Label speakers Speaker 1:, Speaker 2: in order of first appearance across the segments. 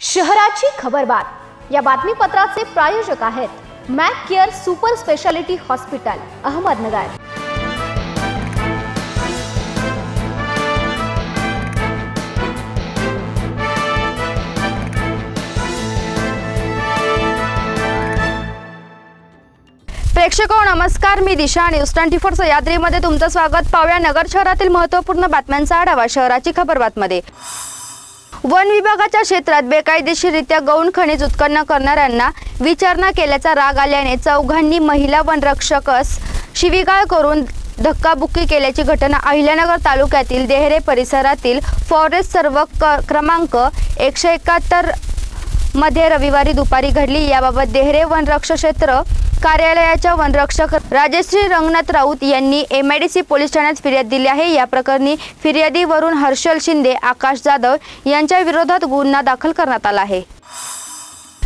Speaker 1: शहराची खबरबात या बातमीपत्राचे प्रायोजक आहेत Mac care super speciality hospital Ahmednagar. प्रेक्षको नमस्कार, मी दिशा न्यूज 24 सह्याद्रीमध्ये तुमचं स्वागत। पाहूया नगर शहरातील महत्त्वपूर्ण बातम्यांचा आढावा शहराची खबरबातमध्ये। वन विभागाच्या क्षेत्रात बेकायदेशीररित्या गौण खनिज उत्खनन करणाऱ्यांना विचारणा केल्याचा राग आल्याने चौघांनी महिला वनरक्षकास शिवीगाळ करून धक्काबुक्की केल्याची घटना अहिल्यानगर तालुक्यातील देहरे परिसरातील फॉरेस्ट सर्व क्रमांक 171 मध्ये रविवारी दुपारी घडली। याबाबत देहरे वनरक्षक क्षेत्र कार्यालयाच्या वनरक्षक राजश्री रंगनाथ राऊत यांनी MIDC पोलीस ठाण्यात फिर्याद दिली आहे। या प्रकरणी फिर्यादीवरून हर्षल शिंदे, आकाश जाधव यांच्या विरोधात गुन्हा दाखल करण्यात आला आहे।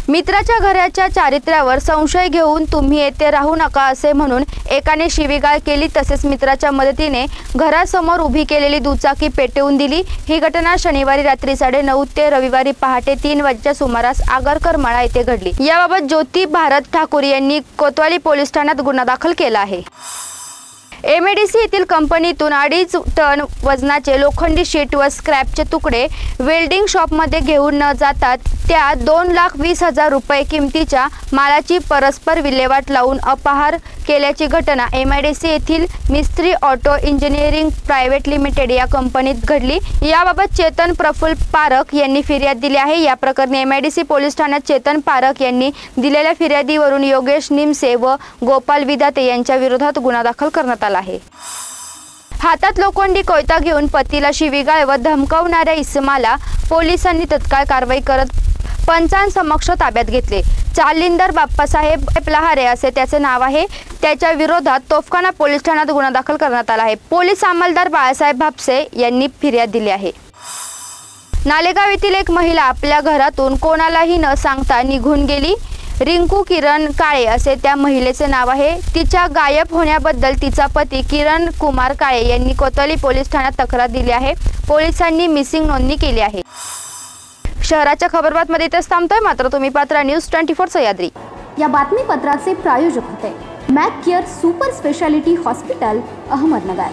Speaker 1: मित्राच्या घराच्या चारित्र्यावर संशय घेऊन तुम्ही येथे राहू नका असे म्हणून एकाने शिवीगाळ केली, तसेच मित्राच्या मदतीने घरासमोर उभी केलेली दुचाकी पेटवून दिली। ही घटना शनिवारी रात्री 9:30 ते रविवारी पहाटे 3 वाजेच्या सुमारास आगरकर मळा येथे घडली। याबाबत ज्योती भारत ठाकूर यांनी कोतवाली पोलीस ठाण्यात गुन्हा दाखल केला आहे। MIDC येथील कंपनीतून 2.5 टन वजनाचे लोखंडी शीट व स्क्रॅपचे तुकडे वेल्डिंग शॉपमध्ये घेऊन न जातात त्या 2,20,000 रुपये किमतीच्या मालाची परस्पर विल्हेवाट लावून अपहार केल्याची घटना MIDC येथील मिस्त्री ऑटो इंजिनिअरिंग प्रायव्हेट लिमिटेड या कंपनीत घडली। याबाबत चेतन प्रफुल्ल पारख यांनी फिर्याद दिली आहे। या प्रकरणी MIDC पोलीस ठाण्यात चेतन पारख यांनी दिलेल्या फिर्यादीवरून योगेश निमसे व गोपाल विधाते यांच्या विरोधात गुन्हा दाखल करण्यात आला आहे। हातात लोखंडी कोयता घेऊन पतीला शिवीगाळ व धमकावणाऱ्या इसमाला पोलिसांनी तत्काळ कारवाई करत पंचांसमक्ष ताब्यात घेतले। चालिंदर बाप्पासाहेब लहारे असे त्याचे नाव आहे। त्याच्या विरोधात तोफखाना पोलीस ठाण्यात गुन्हा दाखल करण्यात आला आहे। पोलीस अंमलदार बाळासाहेब भापसे यांनी फिर्याद दिली आहे। नालेगाव येथील एक महिला आपल्या घरातून कोणालाही न सांगता निघून गेली। रिंकू किरण काळे असे त्या महिलेचे नाव आहे। तिच्या गायब होण्याबद्दल तिचा पती किरण कुमार काळे यांनी कोतवाली पोलीस ठाण्यात तक्रार दिली आहे। पोलिसांनी मिसिंग नोंदणी केली आहे। शहराच्या खबरबातमध्ये इथेच थांबतोय, मात्र तुम्ही पाहता न्यूज 24 सह्याद्री। या बातमीपत्राचे प्रायोजक होते Mac care super speciality hospital Ahmednagar.